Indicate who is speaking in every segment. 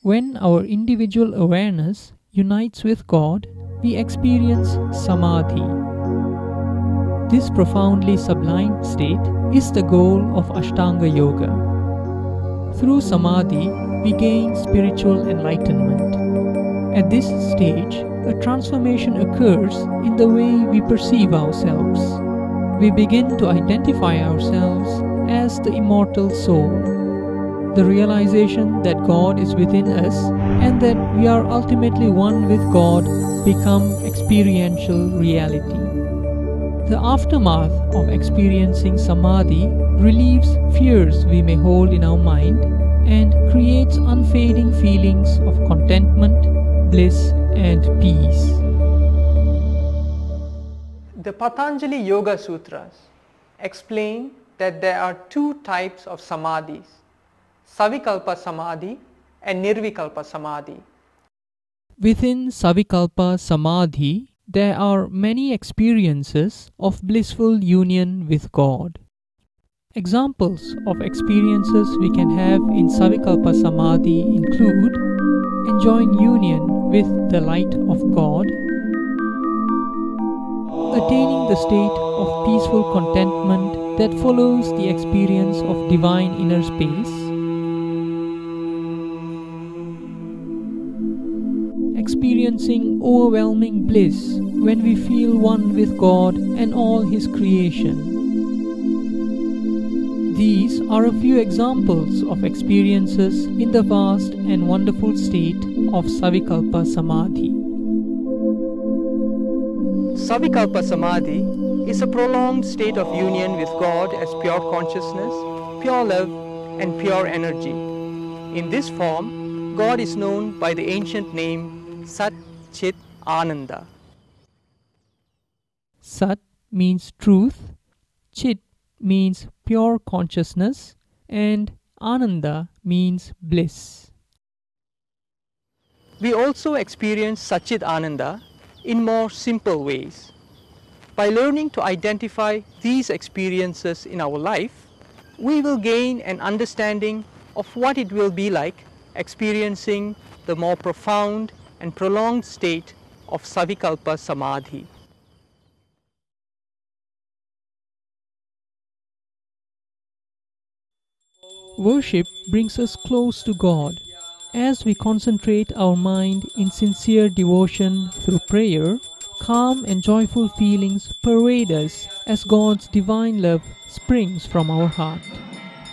Speaker 1: When our individual awareness unites with God, we experience Samadhi. This profoundly sublime state is the goal of Ashtanga Yoga. Through Samadhi, we gain spiritual enlightenment. At this stage, a transformation occurs in the way we perceive ourselves. We begin to identify ourselves as the immortal soul. The realization that God is within us and that we are ultimately one with God become experiential reality. The aftermath of experiencing Samadhi relieves fears we may hold in our mind and creates unfading feelings of contentment, bliss, and peace.
Speaker 2: The Patanjali Yoga Sutras explain that there are two types of samadhis, Savikalpa Samadhi and Nirvikalpa Samadhi.
Speaker 1: Within Savikalpa Samadhi, there are many experiences of blissful union with God. Examples of experiences we can have in Savikalpa Samadhi include enjoying union with the light of God, attaining the state of peaceful contentment that follows the experience of divine inner space, experiencing overwhelming bliss when we feel one with God and all His creation. These are a few examples of experiences in the vast and wonderful state of Savikalpa Samadhi.
Speaker 2: Savikalpa Samadhi is a prolonged state of union with God as pure consciousness, pure love, and pure energy. In this form, God is known by the ancient name Sat Chit Ananda.
Speaker 1: Sat means truth, Chit means pure consciousness, and Ananda means bliss.
Speaker 2: We also experience Satchit Ananda in more simple ways. By learning to identify these experiences in our life, we will gain an understanding of what it will be like experiencing the more profound and prolonged state of Savikalpa Samadhi.
Speaker 1: Worship brings us close to God. As we concentrate our mind in sincere devotion through prayer, calm and joyful feelings pervade us as God's divine love springs from our heart.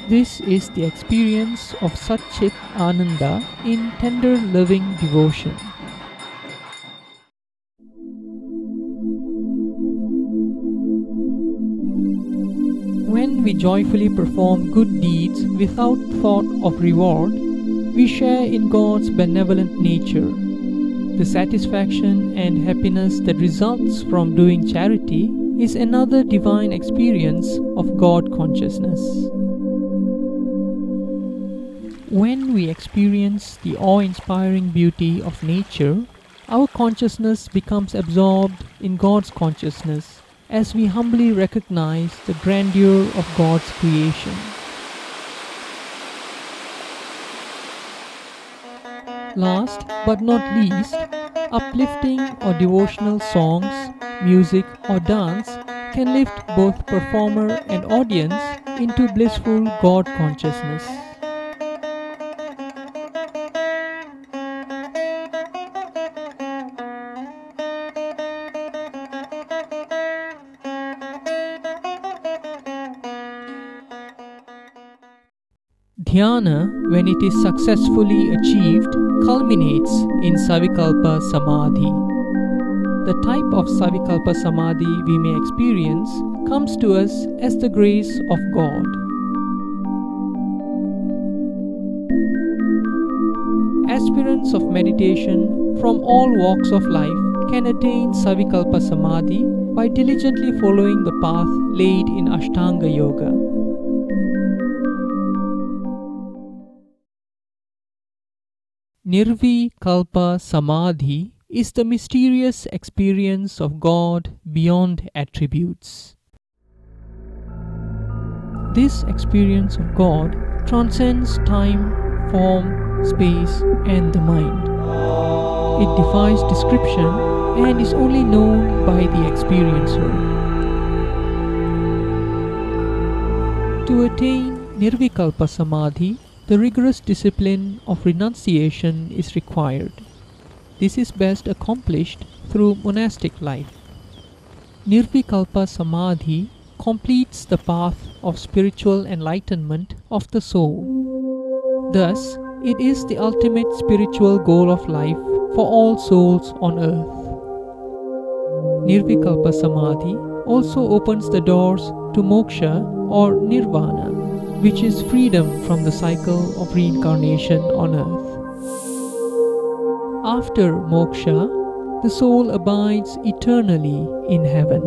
Speaker 1: This is the experience of Satchit Ananda in tender loving devotion. When we joyfully perform good deeds without thought of reward, we share in God's benevolent nature. The satisfaction and happiness that results from doing charity is another divine experience of God consciousness. When we experience the awe-inspiring beauty of nature, our consciousness becomes absorbed in God's consciousness as we humbly recognize the grandeur of God's creation. Last but not least, uplifting or devotional songs, music or dance can lift both performer and audience into blissful God consciousness. Dhyana, when it is successfully achieved, culminates in Savikalpa Samadhi. The type of Savikalpa Samadhi we may experience comes to us as the grace of God. Aspirants of meditation from all walks of life can attain Savikalpa Samadhi by diligently following the path laid in Ashtanga Yoga. Nirvikalpa Samadhi is the mysterious experience of God beyond attributes. This experience of God transcends time, form, space, and the mind. It defies description and is only known by the experiencer. To attain Nirvikalpa Samadhi, the rigorous discipline of renunciation is required. This is best accomplished through monastic life. Nirvikalpa Samadhi completes the path of spiritual enlightenment of the soul. Thus, it is the ultimate spiritual goal of life for all souls on earth. Nirvikalpa Samadhi also opens the doors to moksha or nirvana, which is freedom from the cycle of reincarnation on earth. After moksha, the soul abides eternally in heaven.